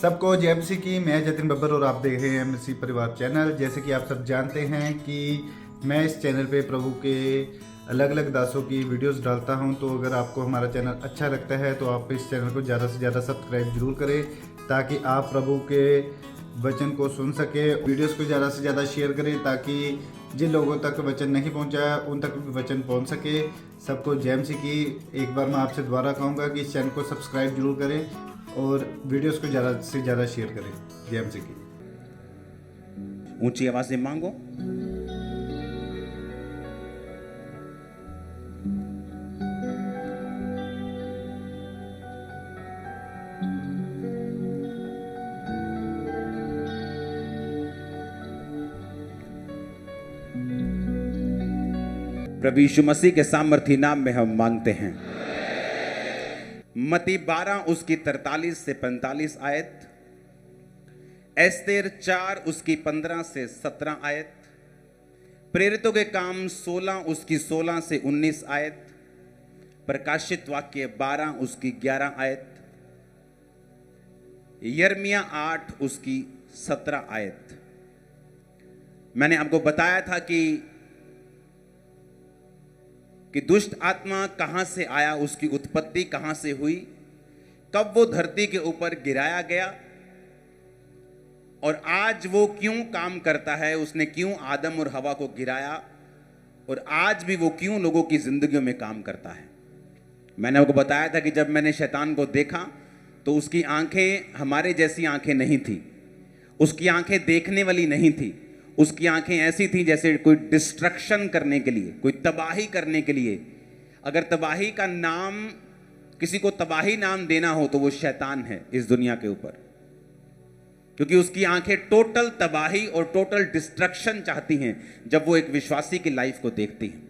सबको जय मसीह की। मैं जतिन बब्बर और आप देख रहे हैं मसीह परिवार चैनल। जैसे कि आप सब जानते हैं कि मैं इस चैनल पे प्रभु के अलग अलग दासों की वीडियोस डालता हूं, तो अगर आपको हमारा चैनल अच्छा लगता है तो आप इस चैनल को ज़्यादा से ज़्यादा सब्सक्राइब जरूर करें, ताकि आप प्रभु के वचन को सुन सके। वीडियोस को ज़्यादा से ज़्यादा शेयर करें ताकि जिन लोगों तक वचन नहीं पहुंचा उन तक भी वचन पहुंच सके। सबको जय मसीह की। एक बार मैं आपसे दोबारा कहूँगा कि इस चैनल को सब्सक्राइब जरूर करें और वीडियोस को ज़्यादा से ज़्यादा शेयर करें। जय मसीह की। ऊंची आवाज से मांगो। प्रभु यीशु मसीह के सामर्थी नाम में हम मांगते हैं। मत्ती 12 उसकी 43 से 45 आयत, एस्तेर 4 उसकी 15 से 17 आयत, प्रेरितों के काम 16 उसकी 16 से 19 आयत, प्रकाशित वाक्य 12 उसकी 11 आयत, यिर्मयाह 8 उसकी 17 आयत। मैंने आपको बताया था कि दुष्ट आत्मा कहां से आया, उसकी उत्पत्ति कहां से हुई, कब वो धरती के ऊपर गिराया गया और आज वो क्यों काम करता है, उसने क्यों आदम और हवा को गिराया और आज भी वो क्यों लोगों की जिंदगियों में काम करता है। मैंने आपको बताया था कि जब मैंने शैतान को देखा तो उसकी आंखें हमारे जैसी आंखें नहीं थी, उसकी आंखें देखने वाली नहीं थी, उसकी आंखें ऐसी थी जैसे कोई डिस्ट्रक्शन करने के लिए, कोई तबाही करने के लिए। अगर तबाही का नाम, किसी को तबाही नाम देना हो तो वो शैतान है इस दुनिया के ऊपर, क्योंकि उसकी आंखें टोटल तबाही और टोटल डिस्ट्रक्शन चाहती हैं जब वो एक विश्वासी की लाइफ को देखती हैं।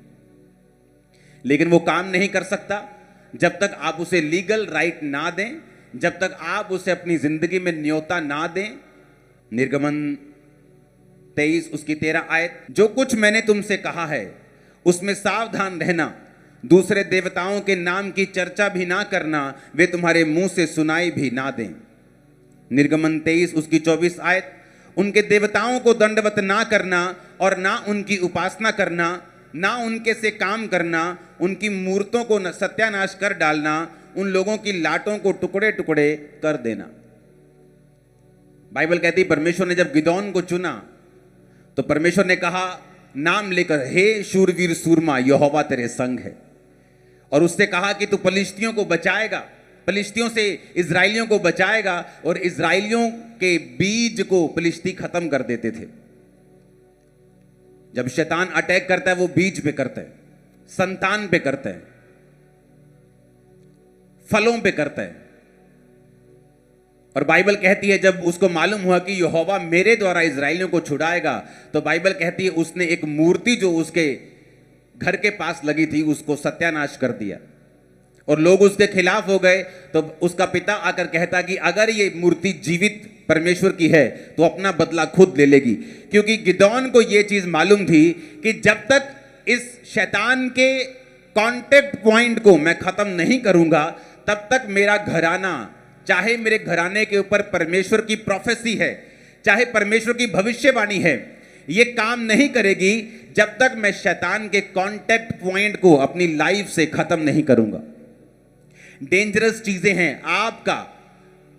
लेकिन वो काम नहीं कर सकता जब तक आप उसे लीगल राइट ना दें, जब तक आप उसे अपनी जिंदगी में न्योता ना दें। निर्गमन 23 उसकी 13 आयत, जो कुछ मैंने तुमसे कहा है उसमें सावधान रहना, दूसरे देवताओं के नाम की चर्चा भी ना करना, वे तुम्हारे मुंह से सुनाई भी ना दें। निर्गमन 23 उसकी 24 आयत, उनके देवताओं को दंडवत ना करना और ना उनकी उपासना करना, ना उनके से काम करना, उनकी मूर्तों को सत्यानाश कर डालना, उन लोगों की लाटों को टुकड़े टुकड़े कर देना। बाइबल कहती परमेश्वर ने जब गिदोन को चुना तो परमेश्वर ने कहा नाम लेकर, हे शूरवीर सूरमा, यहोवा तेरे संग है। और उससे कहा कि तू फलिश्तियों को बचाएगा, फलिश्तियों से इजराइलियों को बचाएगा। और इजराइलियों के बीज को फलिश्ती खत्म कर देते थे। जब शैतान अटैक करता है वो बीज पे करता है, संतान पे करता है, फलों पे करता है। और बाइबल कहती है जब उसको मालूम हुआ कि यहोवा मेरे द्वारा इजराइलियों को छुड़ाएगा, तो बाइबल कहती है उसने एक मूर्ति जो उसके घर के पास लगी थी उसको सत्यानाश कर दिया और लोग उसके खिलाफ हो गए। तो उसका पिता आकर कहता कि अगर ये मूर्ति जीवित परमेश्वर की है तो अपना बदला खुद ले लेगी, क्योंकि गिदोन को यह चीज मालूम थी कि जब तक इस शैतान के कांटेक्ट पॉइंट को मैं खत्म नहीं करूंगा तब तक मेरा घराना, चाहे मेरे घराने के ऊपर परमेश्वर की प्रोफेसी है, चाहे परमेश्वर की भविष्यवाणी है, ये काम नहीं करेगी जब तक मैं शैतान के कांटेक्ट पॉइंट को अपनी लाइफ से खत्म नहीं करूंगा। डेंजरस चीजें हैं। आपका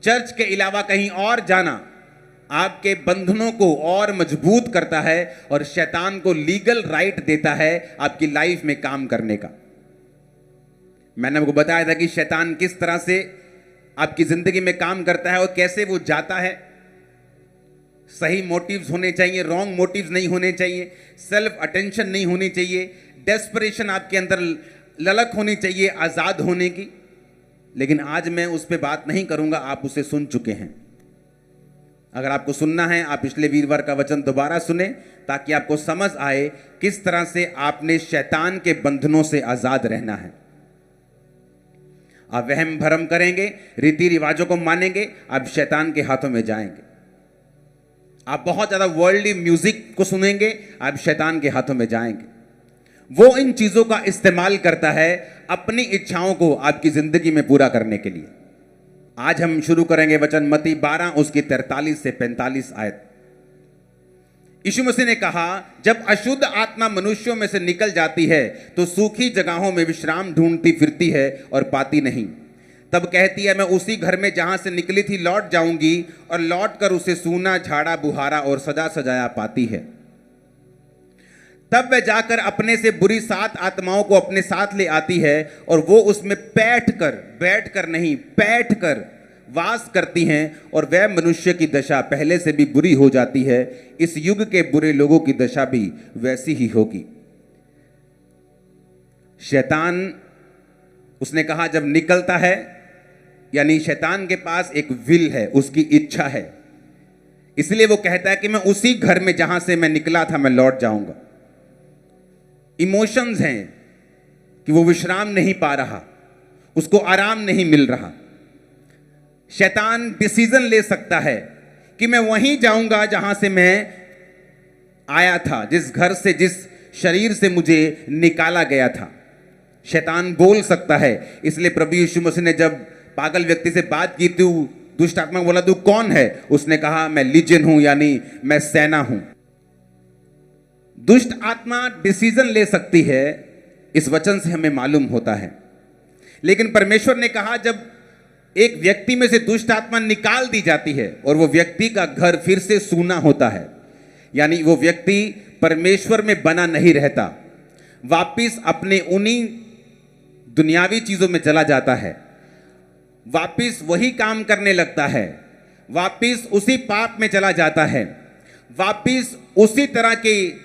चर्च के अलावा कहीं और जाना आपके बंधनों को और मजबूत करता है और शैतान को लीगल राइट देता है आपकी लाइफ में काम करने का। मैंने आपको बताया था कि शैतान किस तरह से आपकी जिंदगी में काम करता है और कैसे वो जाता है। सही मोटिव्स होने चाहिए, रॉन्ग मोटिव्स नहीं होने चाहिए, सेल्फ अटेंशन नहीं होनी चाहिए, डेस्परेशन आपके अंदर ललक होनी चाहिए आजाद होने की। लेकिन आज मैं उस पर बात नहीं करूंगा, आप उसे सुन चुके हैं। अगर आपको सुनना है आप पिछले वीरवार का वचन दोबारा सुने ताकि आपको समझ आए किस तरह से आपने शैतान के बंधनों से आजाद रहना है। आप वहम भरम करेंगे, रीति रिवाजों को मानेंगे, आप शैतान के हाथों में जाएंगे। आप बहुत ज्यादा वर्ल्डली म्यूजिक को सुनेंगे, आप शैतान के हाथों में जाएंगे। वो इन चीजों का इस्तेमाल करता है अपनी इच्छाओं को आपकी जिंदगी में पूरा करने के लिए। आज हम शुरू करेंगे वचन मत्ती 12 उसकी 43 से 45 आयत। यीशु मसीह ने कहा, जब अशुद्ध आत्मा मनुष्यों में से निकल जाती है तो सूखी जगहों में विश्राम ढूंढती फिरती है और पाती नहीं। तब कहती है, मैं उसी घर में जहां से निकली थी लौट जाऊंगी, और लौट कर उसे सूना, झाड़ा बुहारा और सजा सजाया पाती है। तब वह जाकर अपने से बुरी 7 आत्माओं को अपने साथ ले आती है, और वो उसमें बैठ कर वास करती हैं, और वह मनुष्य की दशा पहले से भी बुरी हो जाती है। इस युग के बुरे लोगों की दशा भी वैसी ही होगी। शैतान, उसने कहा, जब निकलता है, यानी शैतान के पास एक विल है, उसकी इच्छा है, इसलिए वो कहता है कि मैं उसी घर में जहां से मैं निकला था मैं लौट जाऊंगा। इमोशंस हैं कि वो विश्राम नहीं पा रहा, उसको आराम नहीं मिल रहा। शैतान डिसीजन ले सकता है कि मैं वहीं जाऊंगा जहां से मैं आया था, जिस घर से, जिस शरीर से मुझे निकाला गया था। शैतान बोल सकता है। इसलिए प्रभु यीशु मसीह ने जब पागल व्यक्ति से बात की, तू दुष्ट आत्मा को बोला, तू कौन है? उसने कहा, मैं लीजियन हूं, यानी मैं सेना हूं। दुष्ट आत्मा डिसीजन ले सकती है, इस वचन से हमें मालूम होता है। लेकिन परमेश्वर ने कहा, जब एक व्यक्ति में से दुष्ट आत्मा निकाल दी जाती है और वो व्यक्ति का घर फिर से सूना होता है, यानी वो व्यक्ति परमेश्वर में बना नहीं रहता, वापिस अपने उन्हीं दुनियावी चीजों में चला जाता है, वापिस वही काम करने लगता है, वापिस उसी पाप में चला जाता है, वापिस उसी तरह की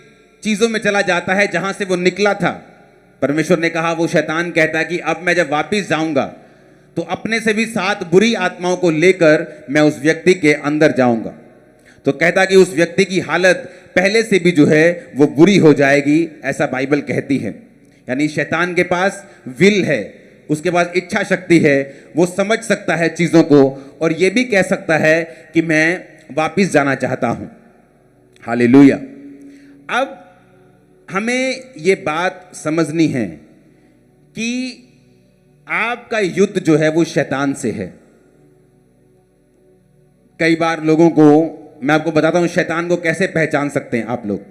चीजों में चला जाता है जहां से वो निकला था। परमेश्वर ने कहा, वो शैतान कहता है कि अब मैं जब वापिस जाऊंगा तो अपने से भी 7 बुरी आत्माओं को लेकर मैं उस व्यक्ति के अंदर जाऊंगा। तो कहता कि उस व्यक्ति की हालत पहले से भी जो है वो बुरी हो जाएगी, ऐसा बाइबल कहती है। यानी शैतान के पास विल है, उसके पास इच्छा शक्ति है, वो समझ सकता है चीजों को, और ये भी कह सकता है कि मैं वापिस जाना चाहता हूं। हालेलुया। अब हमें ये बात समझनी है कि आपका युद्ध जो है वो शैतान से है। कई बार लोगों को, मैं आपको बताता हूं शैतान को कैसे पहचान सकते हैं आप लोग।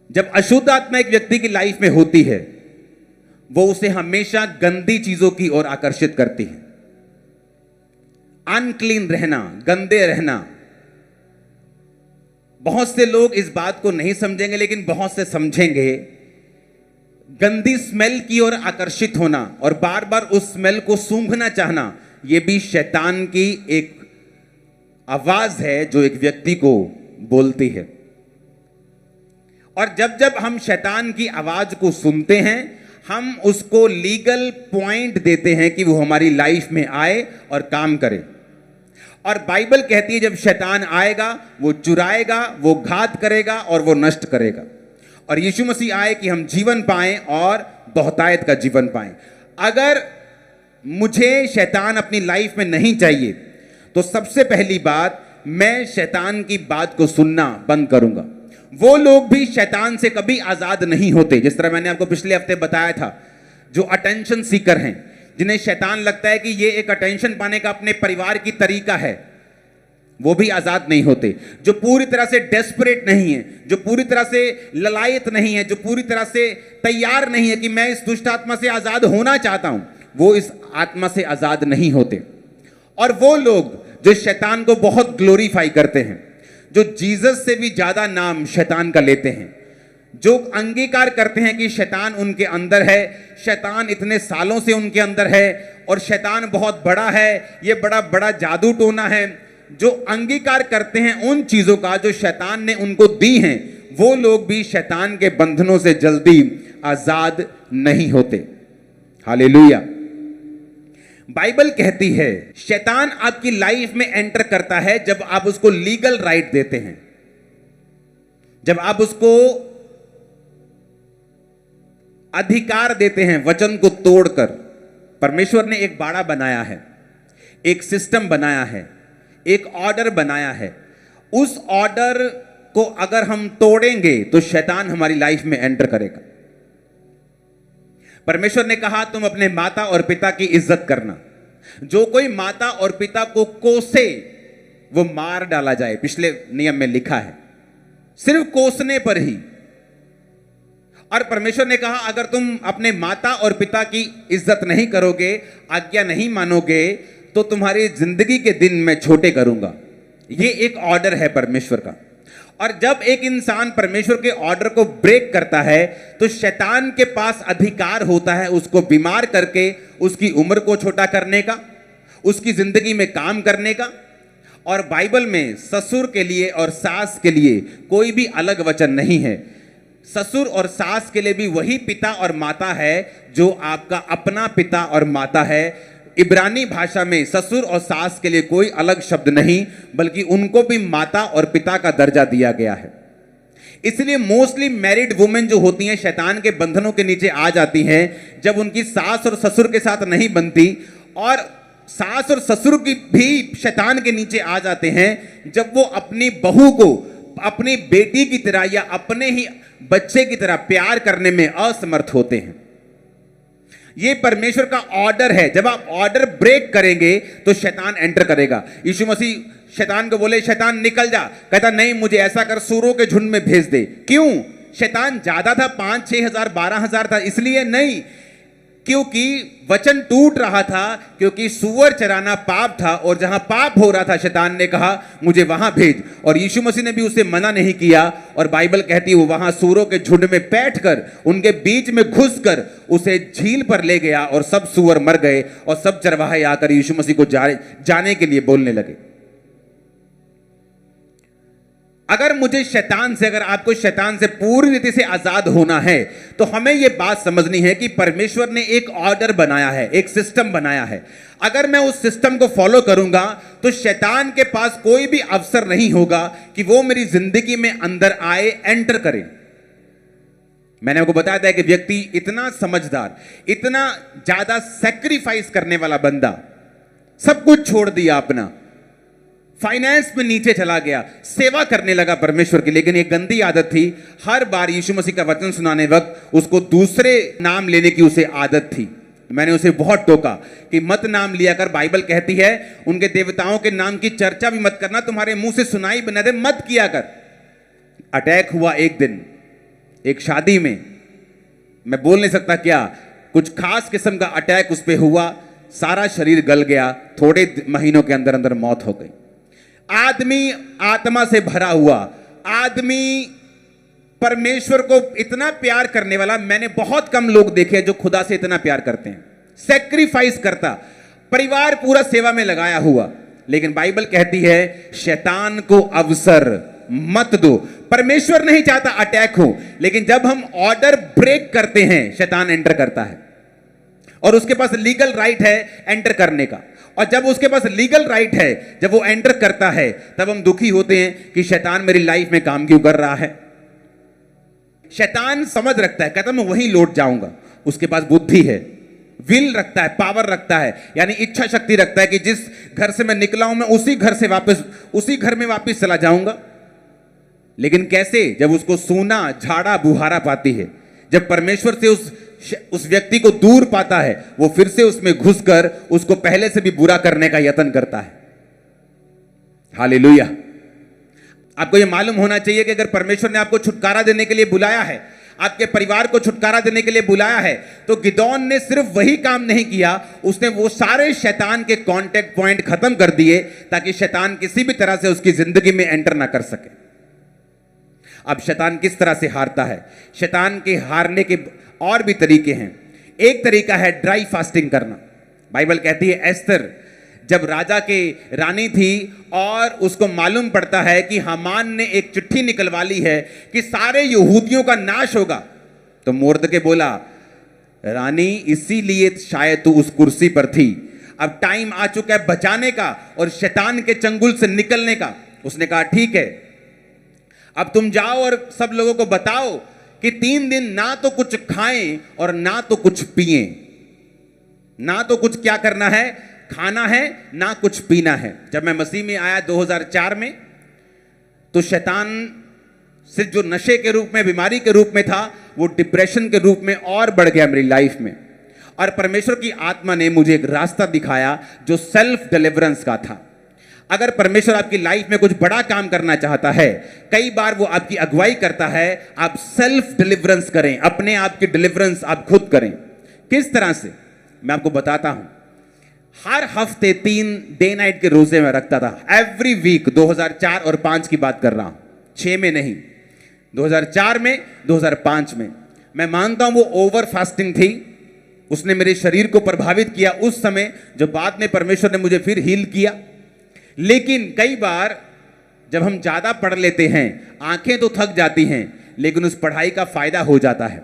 जब अशुद्ध आत्मा एक व्यक्ति की लाइफ में होती है, वो उसे हमेशा गंदी चीजों की ओर आकर्षित करती है। अनक्लीन रहना, गंदे रहना। बहुत से लोग इस बात को नहीं समझेंगे, लेकिन बहुत से समझेंगे। गंदी स्मेल की ओर आकर्षित होना और बार बार उस स्मेल को सूंघना चाहना, यह भी शैतान की एक आवाज है जो एक व्यक्ति को बोलती है। और जब जब हम शैतान की आवाज को सुनते हैं, हम उसको लीगल पॉइंट देते हैं कि वो हमारी लाइफ में आए और काम करे। और बाइबल कहती है, जब शैतान आएगा वो चुराएगा, वो घात करेगा और वो नष्ट करेगा। और यीशु मसीह आए कि हम जीवन पाएं और बहुतायत का जीवन पाएं। अगर मुझे शैतान अपनी लाइफ में नहीं चाहिए, तो सबसे पहली बात, मैं शैतान की बात को सुनना बंद करूंगा। वो लोग भी शैतान से कभी आजाद नहीं होते, जिस तरह मैंने आपको पिछले हफ्ते बताया था, जो अटेंशन सीकर हैं, जिन्हें शैतान लगता है कि ये एक अटेंशन पाने का अपने परिवार की तरीका है, वो भी आजाद नहीं होते। जो पूरी तरह से डेस्परेट नहीं है, जो पूरी तरह से ललायत नहीं है, जो पूरी तरह से तैयार नहीं है कि मैं इस दुष्ट आत्मा से आजाद होना चाहता हूं, वो इस आत्मा से आजाद नहीं होते। और वो लोग जो शैतान को बहुत ग्लोरीफाई करते हैं, जो जीसस से भी ज्यादा नाम शैतान का लेते हैं, जो अंगीकार करते हैं कि शैतान उनके अंदर है, शैतान इतने सालों से उनके अंदर है और शैतान बहुत बड़ा है, ये बड़ा बड़ा जादू टोना है, जो अंगीकार करते हैं उन चीजों का जो शैतान ने उनको दी हैं, वो लोग भी शैतान के बंधनों से जल्दी आजाद नहीं होते। हालेलुया। बाइबल कहती है शैतान आपकी लाइफ में एंटर करता है जब आप उसको लीगल राइट देते हैं, जब आप उसको अधिकार देते हैं वचन को तोड़कर। परमेश्वर ने एक बाड़ा बनाया है, एक सिस्टम बनाया है, एक ऑर्डर बनाया है। उस ऑर्डर को अगर हम तोड़ेंगे तो शैतान हमारी लाइफ में एंटर करेगा। परमेश्वर ने कहा तुम अपने माता और पिता की इज्जत करना, जो कोई माता और पिता को कोसे वो मार डाला जाए, पिछले नियम में लिखा है, सिर्फ कोसने पर ही। और परमेश्वर ने कहा अगर तुम अपने माता और पिता की इज्जत नहीं करोगे, आज्ञा नहीं मानोगे, तो तुम्हारी जिंदगी के दिन मैं छोटे करूंगा। ये एक ऑर्डर है परमेश्वर का। और जब एक इंसान परमेश्वर के ऑर्डर को ब्रेक करता है तो शैतान के पास अधिकार होता है उसको बीमार करके उसकी उम्र को छोटा करने का, उसकी जिंदगी में काम करने का। और बाइबल में ससुर के लिए और सास के लिए कोई भी अलग वचन नहीं है। ससुर और सास के लिए भी वही पिता और माता है जो आपका अपना पिता और माता है। इब्रानी भाषा में ससुर और सास के लिए कोई अलग शब्द नहीं, बल्कि उनको भी माता और पिता का दर्जा दिया गया है। इसलिए मोस्टली मैरिड वुमेन जो होती हैं शैतान के बंधनों के नीचे आ जाती हैं जब उनकी सास और ससुर के साथ नहीं बनती, और सास और ससुर की भी शैतान के नीचे आ जाते हैं जब वो अपनी बहू को अपनी बेटी की तरह या अपने ही बच्चे की तरह प्यार करने में असमर्थ होते हैं। ये परमेश्वर का ऑर्डर है। जब आप ऑर्डर ब्रेक करेंगे तो शैतान एंटर करेगा। यीशु मसीह शैतान को बोले शैतान निकल जा, कहता नहीं मुझे ऐसा कर सूरों के झुंड में भेज दे। क्यों? शैतान ज्यादा था, 5-6 हजार 12 हजार था, इसलिए नहीं, क्योंकि वचन टूट रहा था, क्योंकि सूअर चराना पाप था और जहां पाप हो रहा था शैतान ने कहा मुझे वहां भेज। और यीशु मसीह ने भी उसे मना नहीं किया। और बाइबल कहती है वो वहां सूअरों के झुंड में बैठकर उनके बीच में घुसकर उसे झील पर ले गया और सब सूअर मर गए और सब चरवाहे आकर यीशु मसीह को जाने के लिए बोलने लगे। अगर आपको शैतान से पूरी रीति से आजाद होना है तो हमें यह बात समझनी है कि परमेश्वर ने एक ऑर्डर बनाया है, एक सिस्टम बनाया है। अगर मैं उस सिस्टम को फॉलो करूंगा तो शैतान के पास कोई भी अवसर नहीं होगा कि वो मेरी जिंदगी में अंदर आए, एंटर करे। मैंने आपको बताया था कि व्यक्ति इतना समझदार, इतना ज्यादा सैक्रिफाइस करने वाला बंदा, सब कुछ छोड़ दिया अपना, फाइनेंस में नीचे चला गया, सेवा करने लगा परमेश्वर की, लेकिन एक गंदी आदत थी, हर बार यीशु मसीह का वचन सुनाने वक्त उसको दूसरे नाम लेने की उसे आदत थी। मैंने उसे बहुत टोका कि मत नाम लिया कर, बाइबल कहती है उनके देवताओं के नाम की चर्चा भी मत करना, तुम्हारे मुंह से सुनाई बना दे, मत किया कर। अटैक हुआ एक दिन एक शादी में, मैं बोल नहीं सकता क्या, कुछ खास किस्म का अटैक उस पर हुआ, सारा शरीर गल गया, थोड़े महीनों के अंदर अंदर मौत हो गई। आदमी आत्मा से भरा हुआ, आदमी परमेश्वर को इतना प्यार करने वाला, मैंने बहुत कम लोग देखे जो खुदा से इतना प्यार करते हैं, सैक्रिफाइस करता, परिवार पूरा सेवा में लगाया हुआ। लेकिन बाइबल कहती है शैतान को अवसर मत दो। परमेश्वर नहीं चाहता अटैक हो, लेकिन जब हम ऑर्डर ब्रेक करते हैं शैतान एंटर करता है और उसके पास लीगल राइट है एंटर करने का। और जब उसके पास लीगल राइट है, जब वो एंटर करता है, तब हम दुखी होते हैं कि शैतान मेरी लाइफ में काम क्यों कर रहा है। शैतान समझ रखता है, कहता मैं वहीं लौट जाऊंगा। उसके पास बुद्धि है, विल रखता है, पावर रखता है, यानी इच्छा शक्ति रखता है कि जिस घर से मैं निकला हूं मैं उसी घर में वापस चला जाऊंगा। लेकिन कैसे? जब उसको सूना झाड़ा बुहारा पाती है, जब परमेश्वर से उस व्यक्ति को दूर पाता है, वो फिर से उसमें घुसकर उसको पहले से भी बुरा करने का यत्न करता है। हालेलुया। आपको यह मालूम होना चाहिए कि अगर परमेश्वर ने आपको छुटकारा देने के लिए बुलाया है, आपके परिवार को छुटकारा देने के लिए बुलाया है, तो गिदोन ने सिर्फ वही काम नहीं किया, उसने वो सारे शैतान के कांटेक्ट पॉइंट खत्म कर दिए ताकि शैतान किसी भी तरह से उसकी जिंदगी में एंटर ना कर सके। अब शैतान किस तरह से हारता है? शैतान के हारने के और भी तरीके हैं। एक तरीका है ड्राई फास्टिंग करना। बाइबल कहती है एस्तर जब राजा के रानी थी और उसको मालूम पड़ता है कि हामान ने एक चिट्ठी निकलवा ली है कि सारे यहूदियों का नाश होगा, तो मोर्दके बोला रानी इसीलिए शायद तू उस कुर्सी पर थी, अब टाइम आ चुका है बचाने का और शैतान के चंगुल से निकलने का। उसने कहा ठीक है, अब तुम जाओ और सब लोगों को बताओ कि 3 दिन ना तो कुछ खाएं और ना तो कुछ पिएं, ना तो कुछ क्या करना है, खाना है, ना कुछ पीना है। जब मैं मसीह में आया 2004 में, तो शैतान सिर्फ जो नशे के रूप में, बीमारी के रूप में था, वो डिप्रेशन के रूप में और बढ़ गया मेरी लाइफ में। और परमेश्वर की आत्मा ने मुझे एक रास्ता दिखाया जो सेल्फ डिलीवरेंस का था। अगर परमेश्वर आपकी लाइफ में कुछ बड़ा काम करना चाहता है, कई बार वो आपकी अगुवाई करता है, आप सेल्फ डिलीवरेंस करें, अपने आप की डिलीवरेंस आप खुद करें। किस तरह से, मैं आपको बताता हूं। हर हफ्ते 3 डे नाइट के रोजे में रखता था, एवरी वीक। 2004 और 5 की बात कर रहा हूं, 6 में नहीं, 2004 में, 2005 में। मैं मानता हूं वो ओवर फास्टिंग थी, उसने मेरे शरीर को प्रभावित किया उस समय, जो बाद में परमेश्वर ने मुझे फिर हील किया। लेकिन कई बार जब हम ज्यादा पढ़ लेते हैं, आंखें तो थक जाती हैं, लेकिन उस पढ़ाई का फायदा हो जाता है।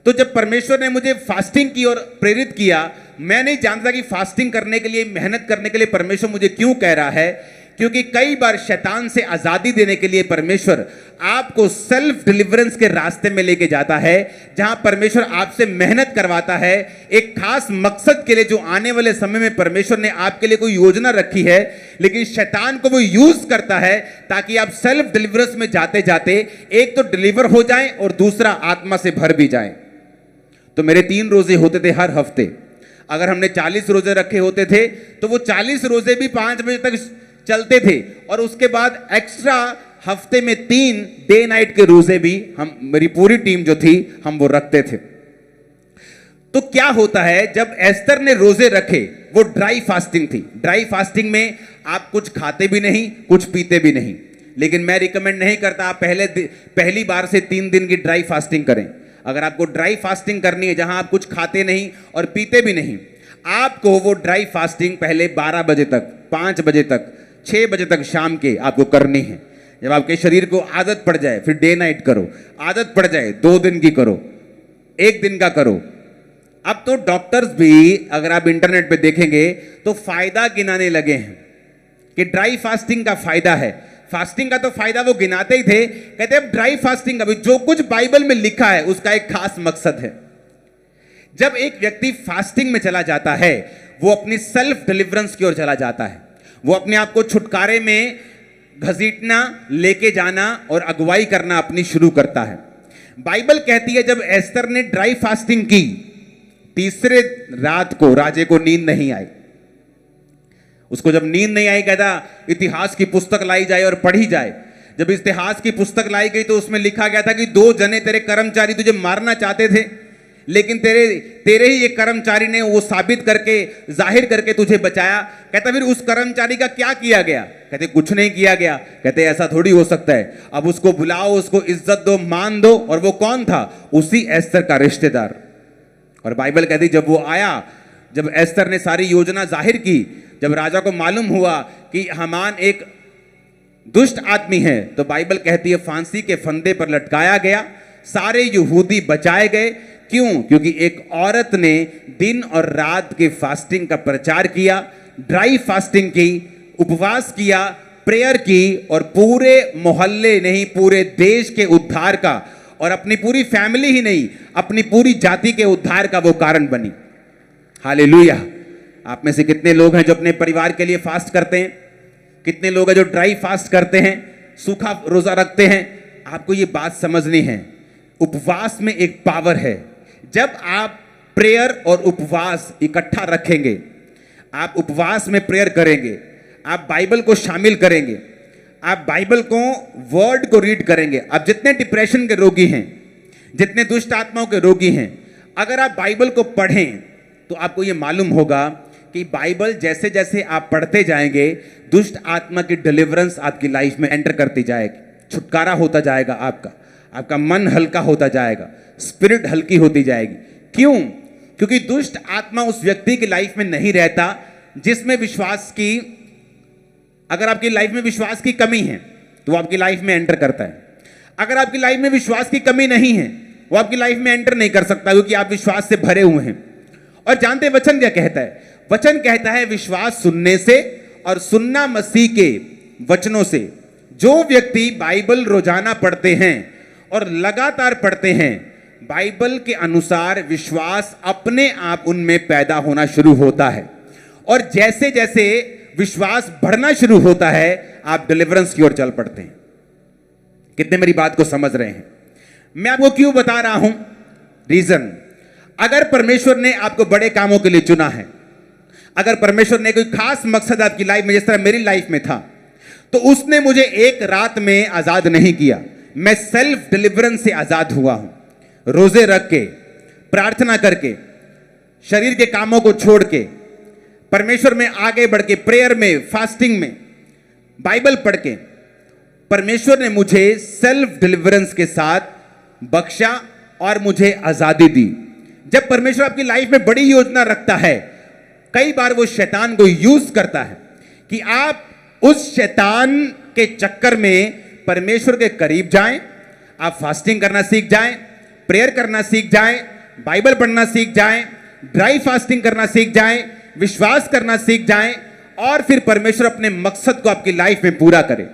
तो जब परमेश्वर ने मुझे फास्टिंग की और प्रेरित किया, मैं नहीं जानता कि फास्टिंग करने के लिए, मेहनत करने के लिए परमेश्वर मुझे क्यों कह रहा है। क्योंकि कई बार शैतान से आजादी देने के लिए परमेश्वर आपको सेल्फ डिलीवरेंस के रास्ते में लेके जाता है, जहां परमेश्वर आपसे मेहनत करवाता है एक खास मकसद के लिए, जो आने वाले समय में परमेश्वर ने आपके लिए कोई योजना रखी है। लेकिन शैतान को वो यूज करता है ताकि आप सेल्फ डिलीवरेंस में जाते जाते एक तो डिलीवर हो जाएं और दूसरा आत्मा से भर भी जाएं। तो मेरे 3 रोजे होते थे हर हफ्ते। अगर हमने 40 रोजे रखे होते थे तो वो 40 रोजे भी 5 बजे तक चलते थे, और उसके बाद एक्स्ट्रा हफ्ते में 3 डे नाइट के रोजे भी हम, मेरी पूरी टीम जो थी, हम वो रखते थे। तो क्या होता है, जब एस्तर ने रोजे रखे, वो ड्राई फास्टिंग थी। ड्राई फास्टिंग में आप कुछ खाते भी नहीं, कुछ पीते भी नहीं। लेकिन मैं रिकमेंड नहीं करता आप पहली बार से 3 दिन की ड्राई फास्टिंग करें। अगर आपको ड्राई फास्टिंग करनी है, जहां आप कुछ खाते नहीं और पीते भी नहीं, आपको वो ड्राई फास्टिंग पहले 12 बजे तक, 5 बजे तक, 6 बजे तक शाम के आपको करनी है। जब आपके शरीर को आदत पड़ जाए, फिर डे नाइट करो। आदत पड़ जाए 2 दिन की करो, 1 दिन का करो। अब तो डॉक्टर्स भी, अगर आप इंटरनेट पे देखेंगे तो फायदा गिनाने लगे हैं कि ड्राई फास्टिंग का फायदा है। फास्टिंग का तो फायदा वो गिनाते ही थे, कहते हैं ड्राई फास्टिंग, अभी जो कुछ बाइबल में लिखा है उसका एक खास मकसद है। जब एक व्यक्ति फास्टिंग में चला जाता है, वो अपनी सेल्फ डिलीवरेंस की ओर चला जाता है। वो अपने आप को छुटकारे में घसीटना, लेके जाना और अगुवाई करना अपनी शुरू करता है। बाइबल कहती है जब एस्तर ने ड्राई फास्टिंग की, तीसरे रात को राजे को नींद नहीं आई। उसको जब नींद नहीं आई, कहता इतिहास की पुस्तक लाई जाए और पढ़ी जाए। जब इतिहास की पुस्तक लाई गई तो उसमें लिखा गया था कि 2 जने तेरे कर्मचारी तुझे मारना चाहते थे, लेकिन तेरे ही एक कर्मचारी ने वो साबित करके, जाहिर करके तुझे बचाया। कहता फिर उस कर्मचारी का क्या किया गया? कहते कुछ नहीं किया गया। कहते ऐसा थोड़ी हो सकता है, अब उसको बुलाओ, उसको इज्जत दो, मान दो। और वो कौन था? उसी एस्तर का रिश्तेदार। और बाइबल कहती जब वो आया, जब एस्तर ने सारी योजना जाहिर की, जब राजा को मालूम हुआ कि हामान एक दुष्ट आदमी है, तो बाइबल कहती है फांसी के फंदे पर लटकाया गया। सारे यहूदी बचाए गए। क्यों? क्योंकि एक औरत ने दिन और रात के फास्टिंग का प्रचार किया, ड्राई फास्टिंग की, उपवास किया, प्रेयर की, और पूरे मोहल्ले नहीं, पूरे देश के उद्धार का, और अपनी पूरी फैमिली ही नहीं, अपनी पूरी जाति के उद्धार का वो कारण बनी। हालेलुया। आप में से कितने लोग हैं जो अपने परिवार के लिए फास्ट करते हैं? कितने लोग हैं जो ड्राई फास्ट करते हैं, सूखा रोजा रखते हैं? आपको ये बात समझनी है, उपवास में एक पावर है। जब आप प्रेयर और उपवास इकट्ठा रखेंगे, आप उपवास में प्रेयर करेंगे, आप बाइबल को शामिल करेंगे, आप बाइबल को, वर्ड को रीड करेंगे। अब जितने डिप्रेशन के रोगी हैं, जितने दुष्ट आत्माओं के रोगी हैं, अगर आप बाइबल को पढ़ें तो आपको यह मालूम होगा कि बाइबल जैसे जैसे आप पढ़ते जाएंगे, दुष्ट आत्मा की डिलीवरेंस आपकी लाइफ में एंटर करती जाएगी, छुटकारा होता जाएगा आपका मन हल्का होता जाएगा, स्पिरिट हल्की होती जाएगी। क्यों? क्योंकि दुष्ट आत्मा उस व्यक्ति की लाइफ में नहीं रहता जिसमें विश्वास की, अगर आपकी लाइफ में विश्वास की कमी है तो वो आपकी लाइफ में एंटर करता है। अगर आपकी लाइफ में विश्वास की कमी नहीं है, वो आपकी लाइफ में एंटर नहीं कर सकता, क्योंकि आप विश्वास से भरे हुए हैं। और जानते वचन क्या कहता है? वचन कहता है विश्वास सुनने से, और सुनना मसीह के वचनों से। जो व्यक्ति बाइबल रोजाना पढ़ते हैं और लगातार पढ़ते हैं, बाइबल के अनुसार विश्वास अपने आप उनमें पैदा होना शुरू होता है। और जैसे जैसे विश्वास बढ़ना शुरू होता है, आप डिलीवरेंस की ओर चल पड़ते हैं। कितने मेरी बात को समझ रहे हैं? मैं आपको क्यों बता रहा हूं? रीजन, अगर परमेश्वर ने आपको बड़े कामों के लिए चुना है, अगर परमेश्वर ने कोई खास मकसद आपकी लाइफ में, जिस तरह मेरी लाइफ में था, तो उसने मुझे एक रात में आजाद नहीं किया। मैं सेल्फ डिलीवरेंस से आजाद हुआ हूं। रोजे रख के, प्रार्थना करके, शरीर के कामों को छोड़ के, परमेश्वर में आगे बढ़ के, प्रेयर में, फास्टिंग में, बाइबल पढ़ के, परमेश्वर ने मुझे सेल्फ डिलीवरेंस के साथ बख्शा और मुझे आजादी दी। जब परमेश्वर आपकी लाइफ में बड़ी योजना रखता है, कई बार वो शैतान को यूज करता है कि आप उस शैतान के चक्कर में परमेश्वर के करीब जाएं, आप फास्टिंग करना सीख जाएं, प्रेयर करना सीख जाएं, बाइबल पढ़ना सीख जाएं, ड्राई फास्टिंग करना सीख जाएं, विश्वास करना सीख जाएं, और फिर परमेश्वर अपने मकसद को आपकी लाइफ में पूरा करे।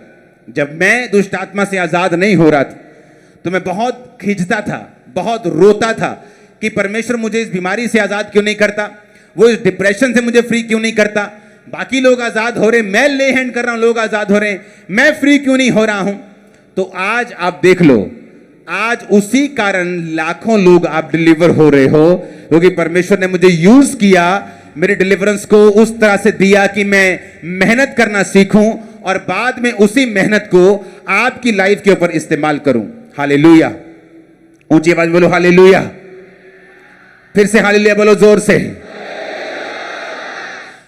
जब मैं दुष्ट आत्मा से आजाद नहीं हो रहा था, तो मैं बहुत खिंचता था, बहुत रोता था कि परमेश्वर मुझे इस बीमारी से आजाद क्यों नहीं करता, वो इस डिप्रेशन से मुझे फ्री क्यों नहीं करता। बाकी लोग आजाद हो रहे, मैं ले हैंड कर रहा हूं, लोग आजाद हो रहे, मैं फ्री क्यों नहीं हो रहा हूं। तो आज आप देख लो, आज उसी कारण लाखों लोग आप डिलीवर हो रहे हो, क्योंकि परमेश्वर ने मुझे यूज किया, मेरे डिलीवरेंस को उस तरह से दिया कि मैं मेहनत करना सीखूं और बाद में उसी मेहनत को आपकी लाइफ के ऊपर इस्तेमाल करूं। हालेलुया। ऊंची आवाज बोलो हालेलुया। फिर से हालेलुया बोलो जोर से।